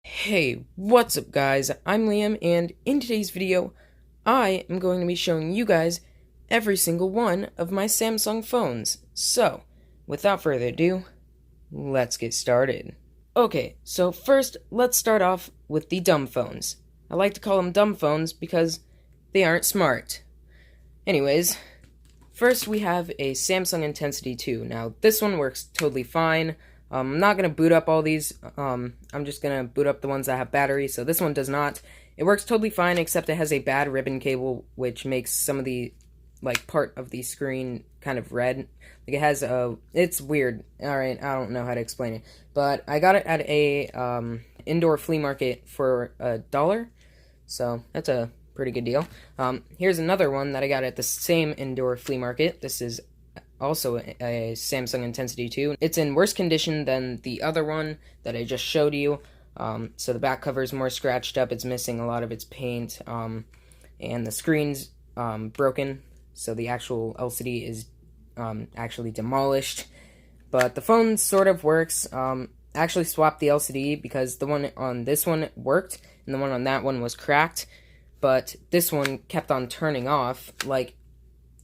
Hey, what's up guys? I'm Liam, and in today's video, I am going to be showing you guys every single one of my Samsung phones. So, without further ado, let's get started. Okay, so first, let's start off with the dumb phones. I like to call them dumb phones because they aren't smart. Anyways, first we have a Samsung Intensity 2. Now, this one works totally fine. I'm not going to boot up all these. I'm just going to boot up the ones that have battery, so this one does not. It works totally fine, except it has a bad ribbon cable, which makes some of the, part of the screen kind of red. Like, it has a... It's weird. Alright, I don't know how to explain it. But I got it at a, indoor flea market for $1. So, that's a pretty good deal. Here's another one that I got at the same indoor flea market. This is also a Samsung Intensity 2. It's in worse condition than the other one that I just showed you. So the back cover is more scratched up. It's missing a lot of its paint. And the screen's broken. So the actual LCD is actually demolished. But the phone sort of works. I actually swapped the LCD because the one on this one worked. And the one on that one was cracked. But this one kept on turning off. Like,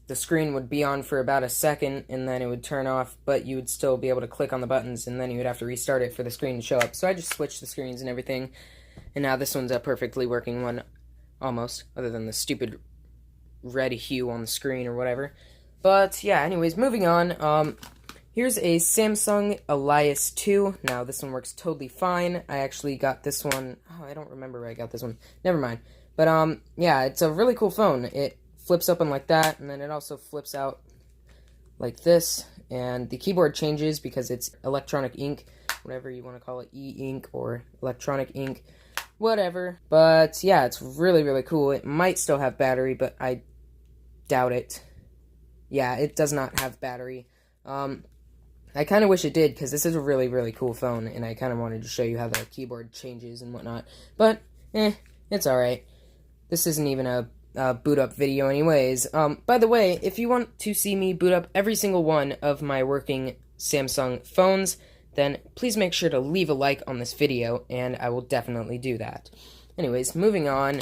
the screen would be on for about a second, and then it would turn off, but you would still be able to click on the buttons, and then you would have to restart it for the screen to show up. So I just switched the screens and everything, and now this one's a perfectly working one, almost, other than the stupid red hue on the screen or whatever. But, yeah, anyways, moving on, here's a Samsung Elias 2. Now, this one works totally fine. I actually got this one, I don't remember where I got this one. Never mind. But, yeah, it's a really cool phone. It flips open like that, and then it also flips out like this, and the keyboard changes because it's electronic ink, whatever you want to call it, e-ink or electronic ink, whatever. But yeah, it's really, really cool. It might still have battery, but I doubt it. Yeah, it does not have battery. I kind of wish it did, because this is a really, really cool phone, and I kind of wanted to show you how the keyboard changes and whatnot. But, it's alright. This isn't even a boot up video anyways. By the way, if you want to see me boot up every single one of my working Samsung phones, then please make sure to leave a like on this video, and I will definitely do that. Anyways, moving on.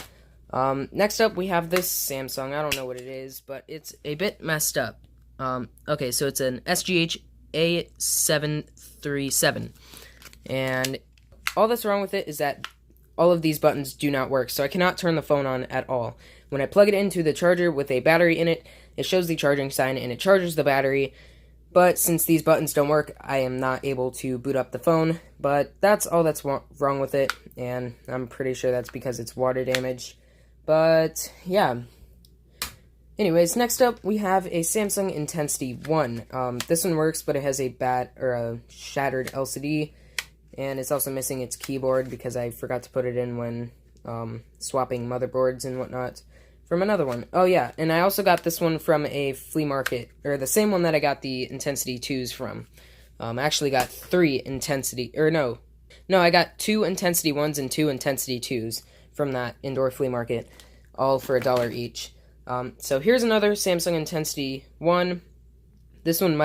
Next up we have this Samsung. I don't know what it is, but it's a bit messed up. Okay, so it's an SGH A737, and all that's wrong with it is that all of these buttons do not work, so I cannot turn the phone on at all. When I plug it into the charger with a battery in it, it shows the charging sign and it charges the battery, but since these buttons don't work, I am not able to boot up the phone. But that's all that's wrong with it, and I'm pretty sure that's because it's water damage. But yeah. Anyways, next up we have a Samsung Intensity 1. This one works, but it has a shattered LCD. And it's also missing its keyboard because I forgot to put it in when swapping motherboards and whatnot from another one. Oh yeah, and I also got this one from a flea market, or the same one that I got the Intensity 2s from. I actually got I got 2 Intensity 1s and 2 Intensity 2s from that indoor flea market, all for $1 each. So here's another Samsung Intensity 1. This one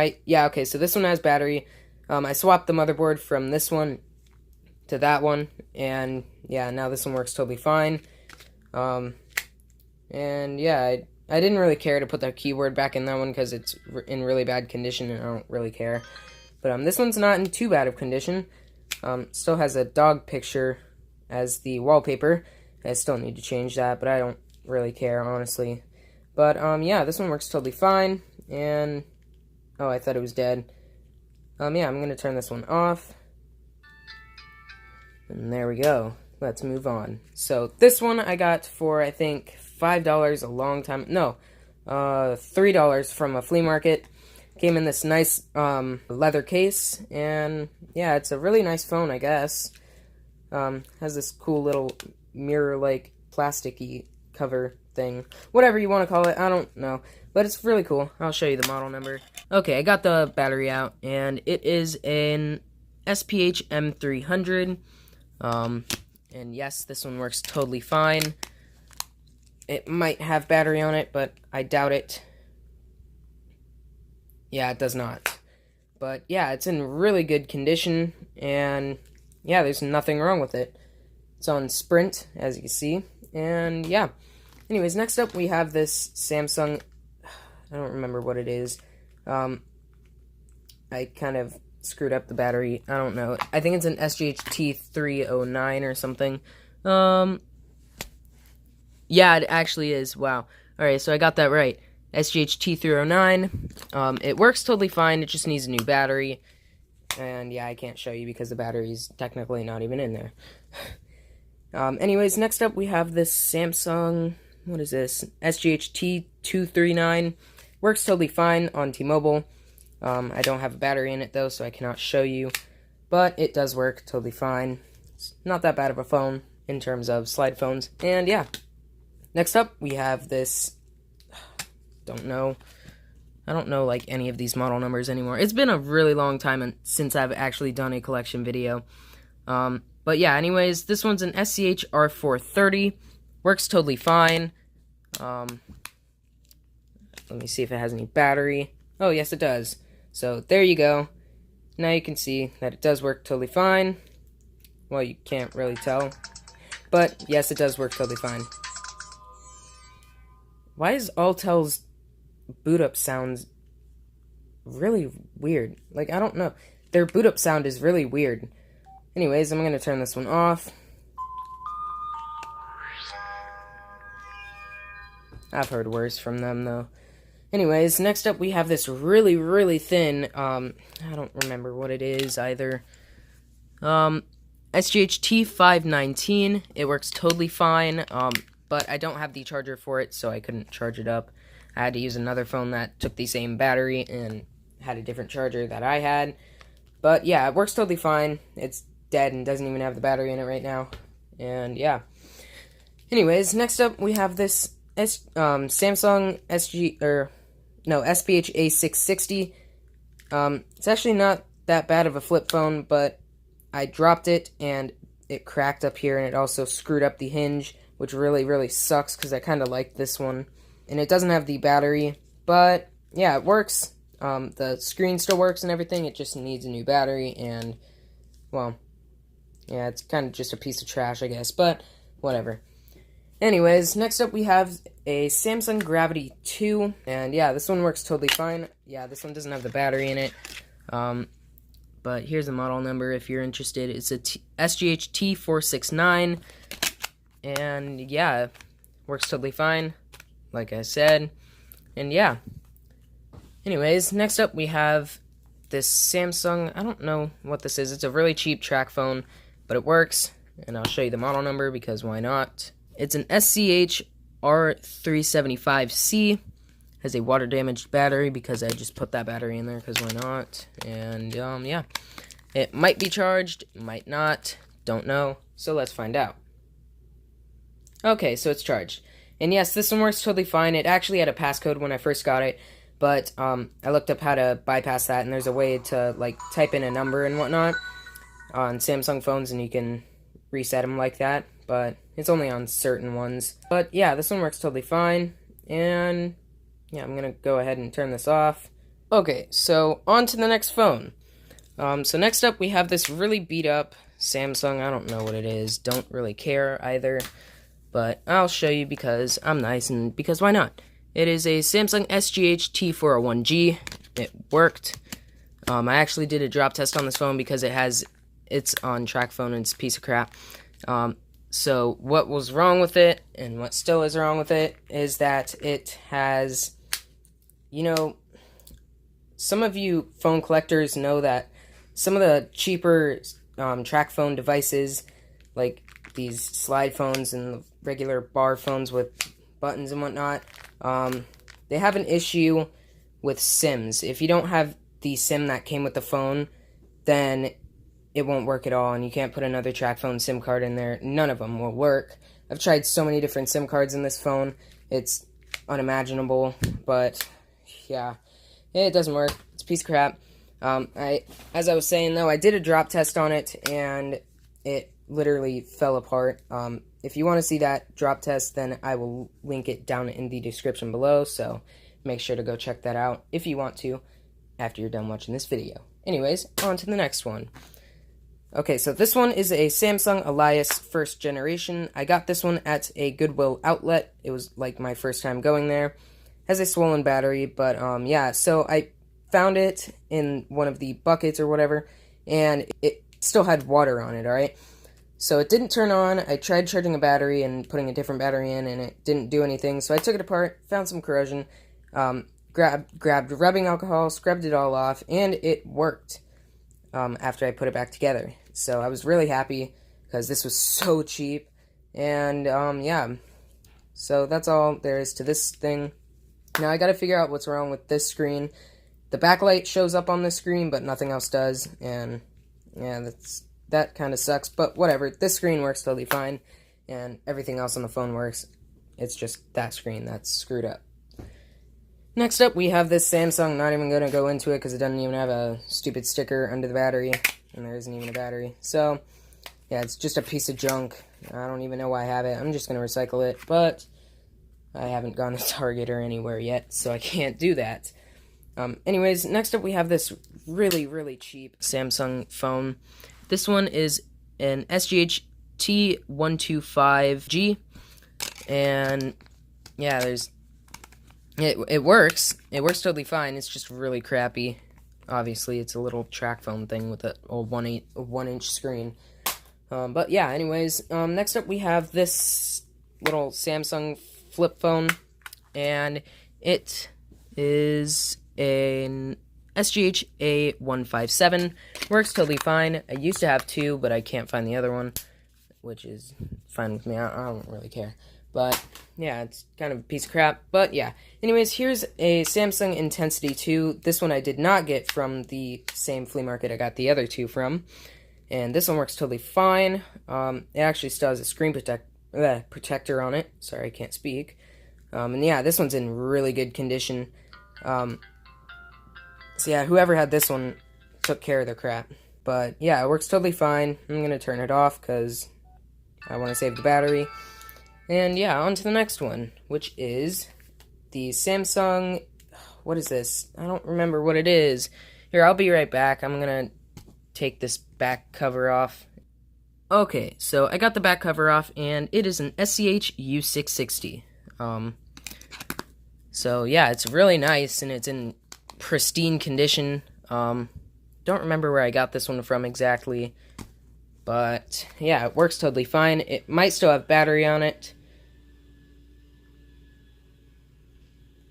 so this one has battery. I swapped the motherboard from this one to that one, and yeah, now this one works totally fine. And yeah, I didn't really care to put the keyboard back in that one because it's in really bad condition, and I don't really care. But this one's not in too bad of condition. Still has a dog picture as the wallpaper. I still need to change that, but I don't really care, honestly. But yeah, this one works totally fine, and oh, I thought it was dead. Yeah, I'm gonna turn this one off. And there we go. Let's move on. So, this one I got for, I think, $5 a long time... No, $3 from a flea market. Came in this nice, leather case. And, yeah, it's a really nice phone, I guess. Has this cool little mirror-like plasticky cover thing. Whatever you want to call it, I don't know. But it's really cool. I'll show you the model number. Okay, I got the battery out, and it is an SPH M300. And yes, this one works totally fine. It might have battery on it, but I doubt it. Yeah, it does not. But yeah, it's in really good condition, and yeah, there's nothing wrong with it. It's on Sprint, as you can see, and yeah. Anyways, next up we have this Samsung, I don't remember what it is. I kind of screwed up the battery, I don't know. I think it's an SGHT309 or something. Yeah, it actually is, wow. Alright, so I got that right. SGHT309. It works totally fine, it just needs a new battery. And yeah, I can't show you because the battery's technically not even in there. Anyways, next up we have this Samsung, what is this? SGHT239. Works totally fine on T-Mobile. I don't have a battery in it though, so I cannot show you. But it does work totally fine. It's not that bad of a phone in terms of slide phones. And yeah. Next up, we have this, I don't know like any of these model numbers anymore. It's been a really long time since I've actually done a collection video. But yeah, anyways, this one's an SCH R430. Works totally fine. Let me see if it has any battery. Oh, yes, it does. So there you go. Now you can see that it does work totally fine. Well, you can't really tell. But yes, it does work totally fine. Why is Alltel's boot up sounds really weird? Like, I don't know. Their boot up sound is really weird. Anyways, I'm going to turn this one off. I've heard worse from them, though. Anyways, next up we have this really, really thin, I don't remember what it is either. SGHT519. It works totally fine, but I don't have the charger for it, so I couldn't charge it up. I had to use another phone that took the same battery and had a different charger that I had. But yeah, it works totally fine. It's dead and doesn't even have the battery in it right now. And yeah. Anyways, next up we have this Samsung SPH A660. It's actually not that bad of a flip phone, but I dropped it and it cracked up here, and it also screwed up the hinge, which really, really sucks because I kind of like this one. And it doesn't have the battery, but yeah, it works. The screen still works and everything. It just needs a new battery, and well, yeah, it's kind of just a piece of trash, I guess, but whatever. Anyways, next up we have a Samsung Gravity 2, and yeah, this one works totally fine. Yeah, this one doesn't have the battery in it, but here's the model number if you're interested. It's a SGHT469, and yeah, works totally fine, like I said, and yeah. Anyways, next up we have this Samsung, I don't know what this is. It's a really cheap track phone, but it works, and I'll show you the model number because why not? It's an SCH R375C. Has a water damaged battery because I just put that battery in there because why not? And yeah, it might be charged, might not, don't know. So let's find out. Okay, so it's charged, and yes, this one works totally fine. It actually had a passcode when I first got it, but I looked up how to bypass that, and there's a way to like type in a number and whatnot on Samsung phones, and you can reset them like that. But it's only on certain ones. But yeah, this one works totally fine, and yeah, I'm gonna go ahead and turn this off. Okay, so on to the next phone. So next up we have this really beat up Samsung. I don't know what it is, don't really care either, but I'll show you because I'm nice and because why not? It is a Samsung SGH T401G. It worked. I actually did a drop test on this phone because it's on track phone and it's a piece of crap. So what was wrong with it, and what still is wrong with it, is that it has, you know, some of you phone collectors know that some of the cheaper track phone devices, like these slide phones and regular bar phones with buttons and whatnot, they have an issue with SIMs. If you don't have the SIM that came with the phone, then it won't work at all, and you can't put another track phone SIM card in there. None of them will work. I've tried so many different SIM cards in this phone. It's unimaginable, but yeah, it doesn't work. It's a piece of crap. As I was saying, though, I did a drop test on it, and it literally fell apart. If you want to see that drop test, then I will link it down in the description below, so make sure to go check that out if you want to. after you're done watching this video. Anyways, on to the next one. Okay, so this one is a Samsung Elias first generation. I got this one at a Goodwill outlet. It was like my first time going there. Has a swollen battery, but yeah, so I found it in one of the buckets or whatever, and it still had water on it, alright? So it didn't turn on. I tried charging a battery and putting a different battery in, and it didn't do anything. So I took it apart, found some corrosion, grabbed rubbing alcohol, scrubbed it all off, and it worked after I put it back together. So I was really happy because this was so cheap, and yeah, so that's all there is to this thing. Now I gotta figure out what's wrong with this screen. The backlight shows up on the screen, but nothing else does, and yeah, that kind of sucks, but whatever. This screen works totally fine, and everything else on the phone works. It's just that screen that's screwed up. Next up, we have this Samsung. Not even going to go into it because it doesn't even have a stupid sticker under the battery, and there isn't even a battery. So, yeah, it's just a piece of junk. I don't even know why I have it. I'm just going to recycle it, but I haven't gone to Target or anywhere yet, so I can't do that. Anyways, next up we have this really, really cheap Samsung phone. This one is an SGH T125G, and yeah, it works. It works totally fine. It's just really crappy. Obviously, it's a little track phone thing with a 1-inch screen. But yeah, anyways, next up we have this little Samsung flip phone, and it is an SGH A157. Works totally fine. I used to have two, but I can't find the other one, which is fine with me. I don't really care. But yeah, it's kind of a piece of crap. But yeah, anyways, here's a Samsung Intensity 2. This one I did not get from the same flea market I got the other two from. And this one works totally fine. It actually still has a screen protector on it. Sorry, I can't speak. And yeah, this one's in really good condition. So yeah, whoever had this one took care of their crap. But yeah, it works totally fine. I'm going to turn it off because I want to save the battery. And yeah, on to the next one, which is the Samsung... What is this? I don't remember what it is. Here, I'll be right back. I'm going to take this back cover off. Okay, so I got the back cover off, and it is an SCH U660. So yeah, it's really nice, and it's in pristine condition. Don't remember where I got this one from exactly, but yeah, it works totally fine. It might still have battery on it.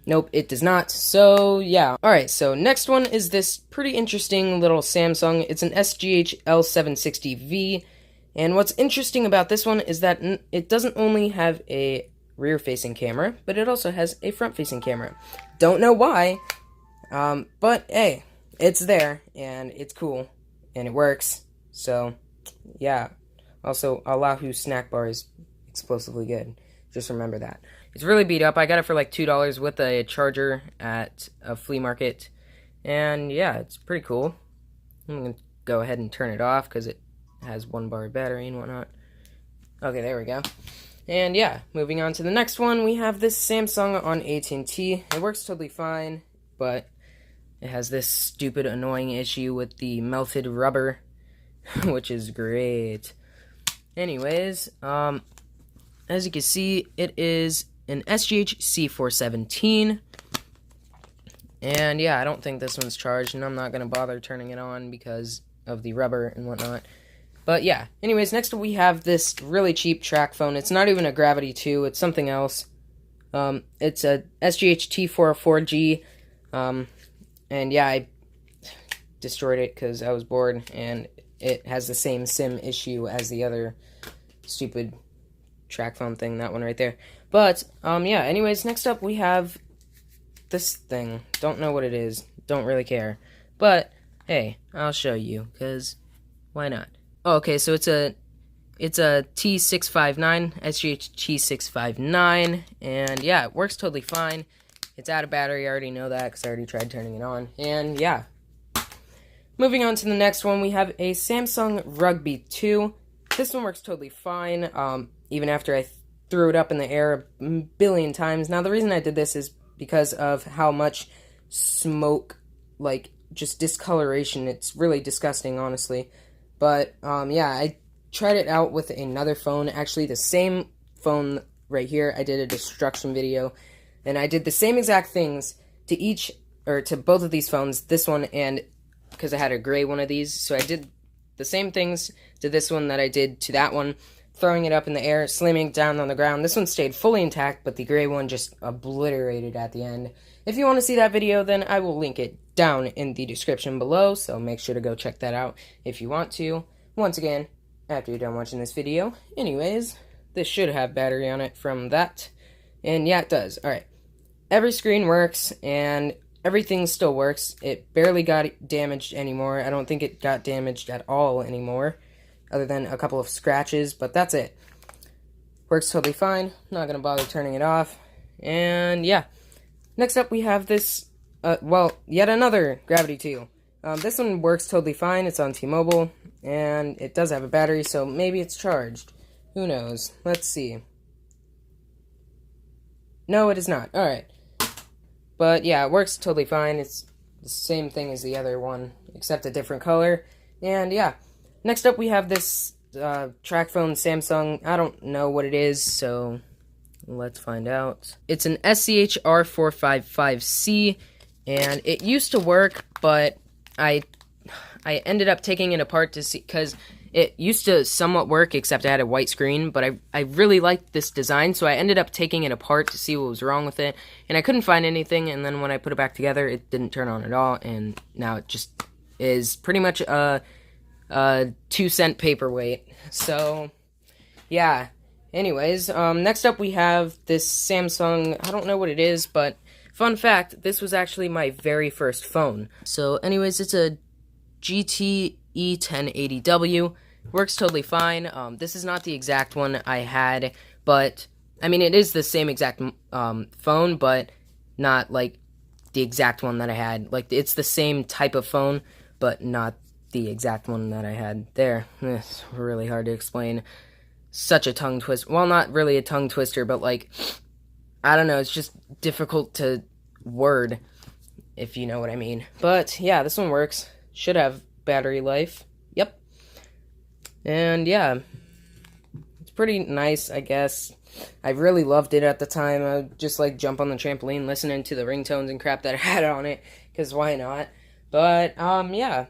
Nope, it does not. So yeah. Alright, so next one is this pretty interesting little Samsung. It's an SGH L760V, and what's interesting about this one is that it doesn't only have a rear-facing camera, but it also has a front-facing camera. Don't know why, but hey, it's there, and it's cool, and it works. So yeah. Also, Allahu snack bar is explosively good. Just remember that. It's really beat up. I got it for like $2 with a charger at a flea market. And yeah, it's pretty cool. I'm going to go ahead and turn it off because it has 1 bar of battery and whatnot. Okay, there we go. And yeah, moving on to the next one, we have this Samsung on AT&T. It works totally fine, but it has this stupid annoying issue with the melted rubber, which is great. Anyways, as you can see, it is an SGH C417. And yeah, I don't think this one's charged, and I'm not going to bother turning it on because of the rubber and whatnot. But yeah, anyways, next we have this really cheap track phone. It's not even a Gravity 2, it's something else. It's a SGH T404G. And yeah, I destroyed it because I was bored, and it has the same SIM issue as the other stupid track phone thing, that one right there. But, yeah, anyways, next up we have this thing. Don't know what it is. Don't really care. But, hey, I'll show you, because why not? Oh, okay, so it's a T659, SGH T659, and yeah, it works totally fine. It's out of battery, I already know that, because I already tried turning it on, and yeah. Moving on to the next one, we have a Samsung Rugby 2. This one works totally fine, even after I threw it up in the air a billion times. Now, the reason I did this is because of how much smoke, like, just discoloration. It's really disgusting, honestly. But yeah, I tried it out with another phone. Actually, the same phone right here. I did a destruction video, and I did the same exact things to both of these phones. This one, and because I had a gray one of these, so I did the same things to this one that I did to that one. Throwing it up in the air, slamming it down on the ground. This one stayed fully intact, but the gray one just obliterated at the end. If you want to see that video, then I will link it down in the description below, so make sure to go check that out if you want to. Once again, after you're done watching this video. Anyways, this should have battery on it from that. And yeah, it does. Alright. Every screen works, and everything still works. It barely got damaged anymore. I don't think it got damaged at all anymore, other than a couple of scratches, but that's it. Works totally fine. Not gonna bother turning it off. And yeah. Next up we have this, yet another Gravity 2. This one works totally fine. It's on T-Mobile, and it does have a battery, so maybe it's charged. Who knows? Let's see. No, it is not. Alright. But yeah, it works totally fine. It's the same thing as the other one, except a different color. And yeah. Next up, we have this track phone Samsung. I don't know what it is, so let's find out. It's an SCHR455C, and it used to work, but I ended up taking it apart to see, because it used to somewhat work, except it had a white screen, but I really liked this design, so I ended up taking it apart to see what was wrong with it, and I couldn't find anything, and then when I put it back together, it didn't turn on at all, and now it just is pretty much a 2-cent paperweight. So yeah, anyways, next up we have this Samsung. I don't know what it is, but fun fact, this was actually my very first phone. So anyways, it's a GTE1080W. Works totally fine. This is not the exact one I had, but I mean, it is the same exact phone, but not like the exact one that I had. Like, it's the same type of phone, but not the exact one that I had there. It's really hard to explain. Such a tongue twister. Well, not really a tongue twister, but like, I don't know, it's just difficult to word, if you know what I mean. But yeah, this one works. Should have battery life. Yep. And yeah, it's pretty nice, I guess. I really loved it at the time. I would just like jump on the trampoline listening to the ringtones and crap that I had on it, because why not? But yeah.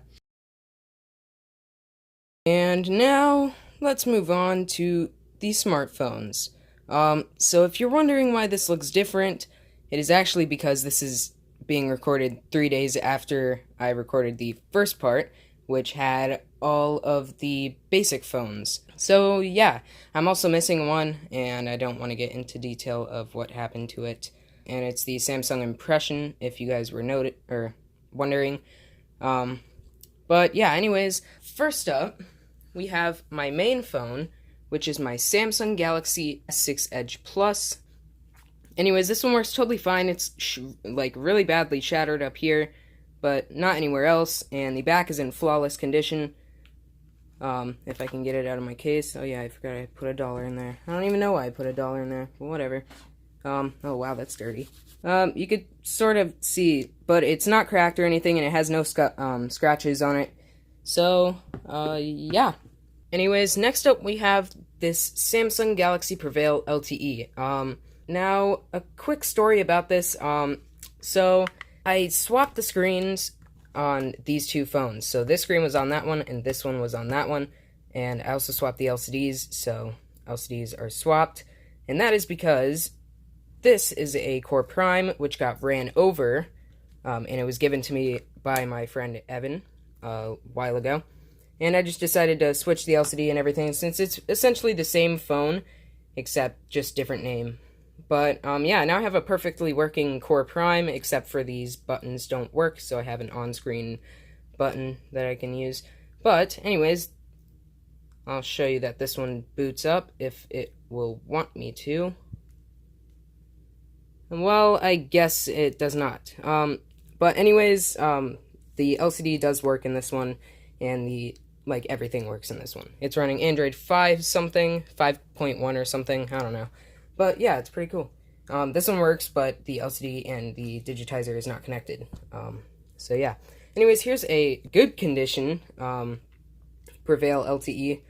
And now, let's move on to the smartphones. So if you're wondering why this looks different, it is actually because this is being recorded 3 days after I recorded the first part, which had all of the basic phones. So yeah, I'm also missing one, and I don't want to get into detail of what happened to it. And it's the Samsung Impression, if you guys were wondering. But yeah, anyways, first up, we have my main phone, which is my Samsung Galaxy S6 Edge Plus. Anyways, this one works totally fine. It's like really badly shattered up here, but not anywhere else, and the back is in flawless condition. If I can get it out of my case. Oh yeah, I forgot I put $1 in there. I don't even know why I put $1 in there, but whatever. Oh wow, that's dirty. You could sort of see, but it's not cracked or anything, and it has no scratches on it. So, yeah. Anyways, next up we have this Samsung Galaxy Prevail LTE. Now, a quick story about this. So, I swapped the screens on these two phones. So, this screen was on that one, and this one was on that one. And I also swapped the LCDs, so LCDs are swapped. And that is because this is a Core Prime, which got ran over, and it was given to me by my friend Evan a while ago. And I just decided to switch the LCD and everything, since it's essentially the same phone, except just different name. But, yeah, now I have a perfectly working Core Prime, except for these buttons don't work, so I have an on-screen button that I can use. But, anyways, I'll show you that this one boots up, if it will want me to. Well, I guess it does not. But anyways, the LCD does work in this one, and everything works in this one. It's running Android 5 something, 5.1 or something, I don't know. But yeah, it's pretty cool. This one works, but the LCD and the digitizer is not connected. So yeah. Anyways, here's a good condition Prevail LTE.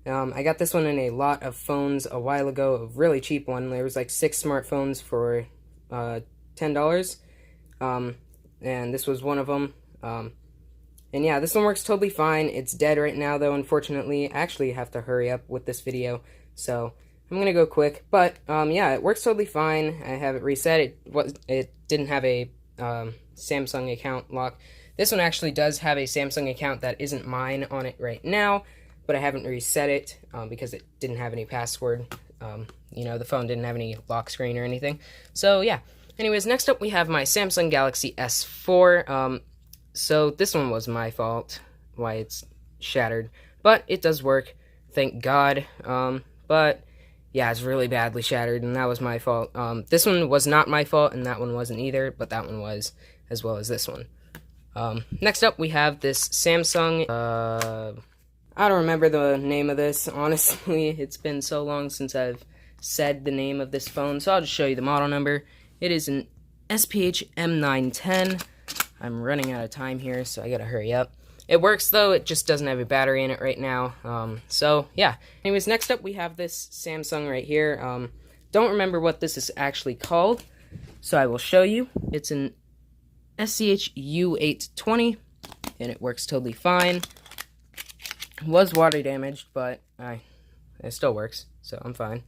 I got this one in a lot of phones a while ago, a really cheap one. There was like 6 smartphones for $10, and this was one of them. And yeah, this one works totally fine. It's dead right now, though, unfortunately. I actually have to hurry up with this video, so I'm gonna go quick. But yeah, it works totally fine. I have it reset. It didn't have a Samsung account lock. This one actually does have a Samsung account that isn't mine on it right now, but I haven't reset it because it didn't have any password. You know, the phone didn't have any lock screen or anything. So yeah. Anyways, next up we have my Samsung Galaxy S4. So this one was my fault, why it's shattered, but it does work, thank God. But yeah, it's really badly shattered, and that was my fault. This one was not my fault, and that one wasn't either, but that one was, as well as this one. Next up we have this Samsung, I don't remember the name of this, honestly. It's been so long since I've said the name of this phone, so I'll just show you the model number. It is an SPH M910. I'm running out of time here, so I gotta hurry up. It works, though. It just doesn't have a battery in it right now. So, yeah. Anyways, next up, we have this Samsung right here. Don't remember what this is actually called, so I will show you. It's an SCH U820, and it works totally fine. It was water damaged, but it still works, so I'm fine.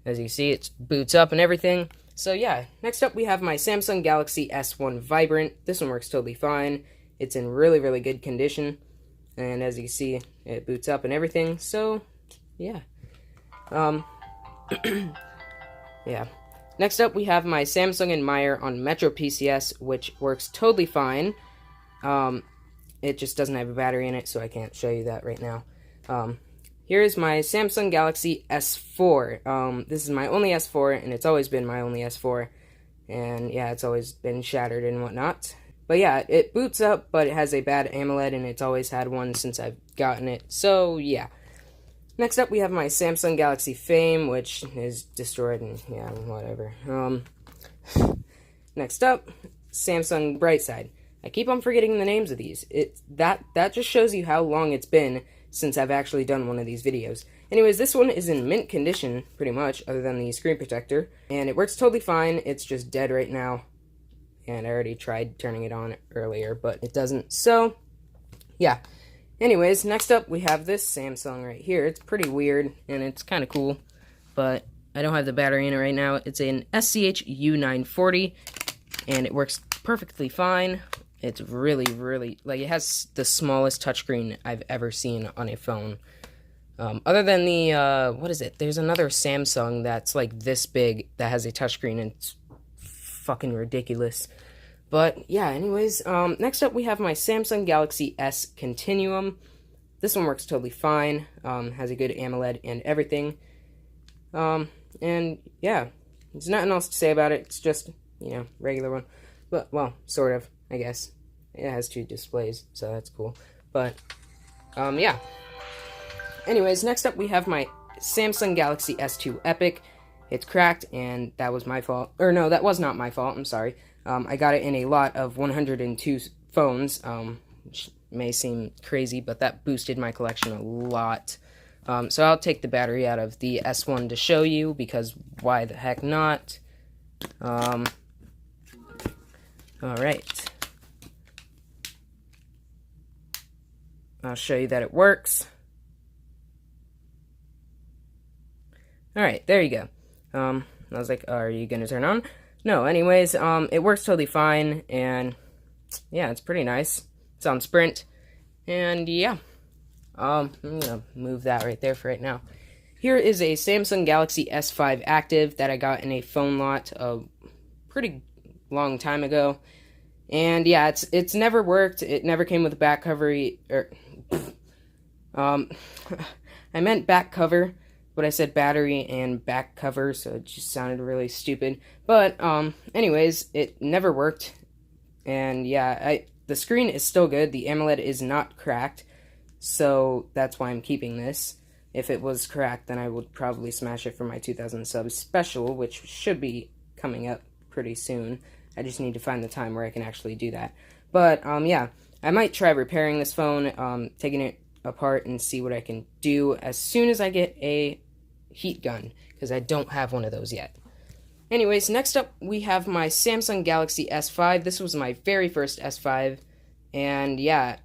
As you see, it boots up and everything. So yeah, next up we have my Samsung Galaxy S1 Vibrant. This one works totally fine. It's in really, really good condition. And as you see, it boots up and everything. So, yeah. Yeah. Next up we have my Samsung and Meyer on Metro PCS, which works totally fine. It just doesn't have a battery in it, so I can't show you that right now. Here is my Samsung Galaxy S4. This is my only S4, and it's always been my only S4. And yeah, it's always been shattered and whatnot. But yeah, it boots up, but it has a bad AMOLED, and it's always had one since I've gotten it. So yeah. Next up, we have my Samsung Galaxy Fame, which is destroyed, and yeah, whatever. Next up, Samsung Brightside. I keep on forgetting the names of these. That just shows you how long it's been since I've actually done one of these videos. Anyways, this one is in mint condition, pretty much, other than the screen protector. And it works totally fine. It's just dead right now. And I already tried turning it on earlier, but it doesn't. So, yeah. Anyways, next up, we have this Samsung right here. It's pretty weird, and it's kind of cool. But I don't have the battery in it right now. It's an SCH U940, and it works perfectly fine. It's really, really, like, it has the smallest touchscreen I've ever seen on a phone. Other than the, what is it? There's another Samsung that's, like, this big that has a touchscreen, and it's fucking ridiculous. But, yeah, anyways, next up we have my Samsung Galaxy S Continuum. This one works totally fine, has a good AMOLED and everything. And, yeah, there's nothing else to say about it. It's just, you know, regular one. But, well, sort of. I guess. It has 2 displays, so that's cool. But, yeah. Anyways, next up we have my Samsung Galaxy S2 Epic. It's cracked, and that was my fault. Or no, that was not my fault, I'm sorry. I got it in a lot of 102 phones, which may seem crazy, but that boosted my collection a lot. So I'll take the battery out of the S1 to show you, because why the heck not? Alright. I'll show you that it works. Alright, there you go. I was like, are you gonna turn on? No, anyways, it works totally fine, and yeah, it's pretty nice. It's on Sprint, and yeah. I'm gonna move that right there for right now. Here is a Samsung Galaxy S5 Active that I got in a phone lot a pretty long time ago. And yeah, it's never worked. It never came with a back cover. I meant back cover, but I said battery and back cover, so it just sounded really stupid. But anyways, it never worked. And yeah, the screen is still good. The AMOLED is not cracked, so that's why I'm keeping this. If it was cracked, then I would probably smash it for my 2,000 subs special, which should be coming up pretty soon. I just need to find the time where I can actually do that. But, yeah, I might try repairing this phone, taking it apart and see what I can do as soon as I get a heat gun, because I don't have one of those yet. Anyways, next up we have my Samsung Galaxy S5. This was my very first S5, and yeah,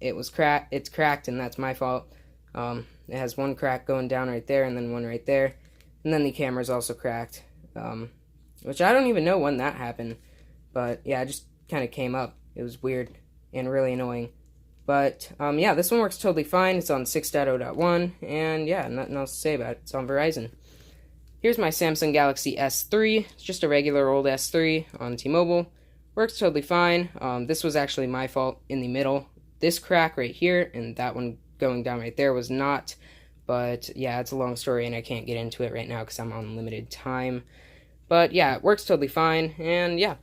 it's cracked, and that's my fault. It has one crack going down right there, and then one right there, and then the camera's also cracked, which I don't even know when that happened, but yeah, it just kind of came up. It was weird and really annoying. But, yeah, this one works totally fine. It's on 6.0.1, and yeah, nothing else to say about it. It's on Verizon. Here's my Samsung Galaxy S3. It's just a regular old S3 on T-Mobile. Works totally fine. This was actually my fault in the middle. This crack right here, and that one going down right there was not. But, yeah, it's a long story, and I can't get into it right now because I'm on limited time. But, yeah, it works totally fine, and yeah.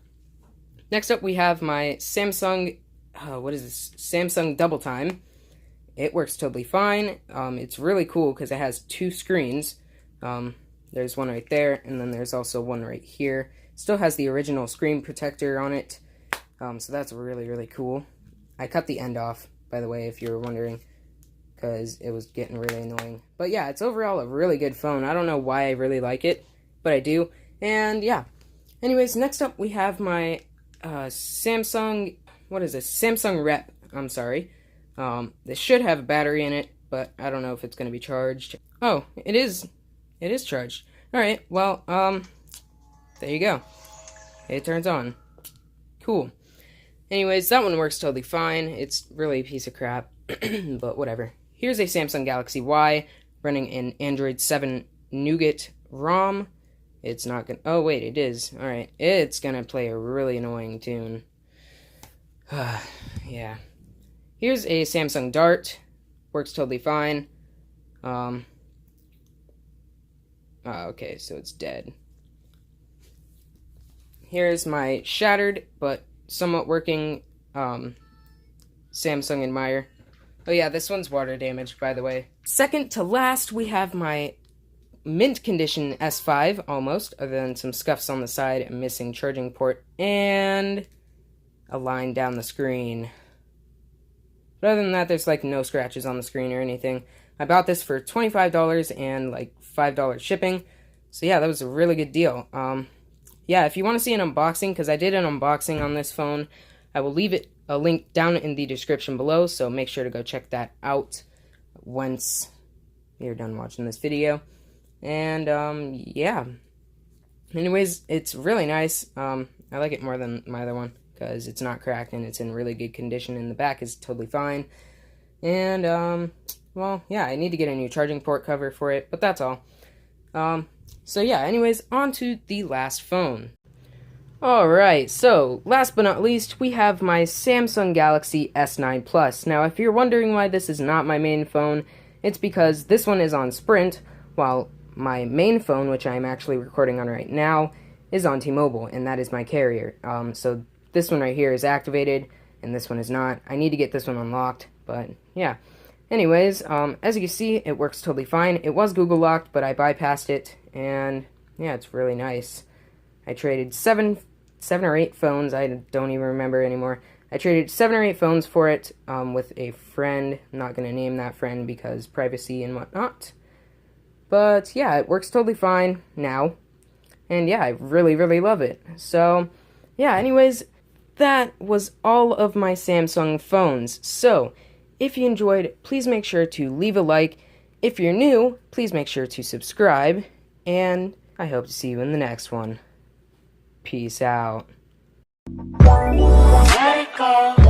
Next up, we have my Samsung... what is this? Samsung Double Time. It works totally fine. It's really cool because it has two screens. There's one right there, and then there's also one right here. Still has the original screen protector on it, so that's really, really cool. I cut the end off, by the way, if you were wondering, because it was getting really annoying. But yeah, it's overall a really good phone. I don't know why I really like it, but I do. And yeah. Anyways, next up we have my Samsung... What is this? Samsung Rep. I'm sorry. This should have a battery in it, but I don't know if it's going to be charged. Oh, it is. It is charged. Alright, well, there you go. It turns on. Cool. Anyways, that one works totally fine. It's really a piece of crap, but whatever. Here's a Samsung Galaxy Y running an Android 7 Nougat ROM. It's not gonna... Oh, wait, it is. Alright, it's gonna play a really annoying tune. Yeah. Here's a Samsung Dart. Works totally fine. Okay, so it's dead. Here's my shattered, but somewhat working, Samsung Admire. Oh yeah, this one's water damaged, by the way. Second to last, we have my mint condition S5, almost, other than some scuffs on the side, a missing charging port, and a line down the screen. But other than that, there's like no scratches on the screen or anything. I bought this for $25 and like $5 shipping. So yeah, that was a really good deal. Yeah, if you want to see an unboxing, because I did an unboxing on this phone, I will leave a link down in the description below, so make sure to go check that out once you're done watching this video. And yeah. Anyways, it's really nice. I like it more than my other one, because it's not cracked and it's in really good condition, and the back is totally fine. And, well, yeah, I need to get a new charging port cover for it, but that's all. So yeah, anyways, on to the last phone. Alright, so, last but not least, we have my Samsung Galaxy S9 Plus. Now, if you're wondering why this is not my main phone, it's because this one is on Sprint, while my main phone, which I'm actually recording on right now, is on T-Mobile, and that is my carrier. So this one right here is activated, and this one is not. I need to get this one unlocked, but yeah. Anyways, as you can see, it works totally fine. It was Google locked, but I bypassed it, and yeah, it's really nice. I traded seven or eight phones. I don't even remember anymore. I traded 7 or 8 phones for it with a friend. I'm not going to name that friend because privacy and whatnot. But yeah, it works totally fine now. And yeah, I really, really love it. So yeah, anyways, that was all of my Samsung phones. So if you enjoyed, please make sure to leave a like. If you're new, please make sure to subscribe. And I hope to see you in the next one. Peace out. Let it go.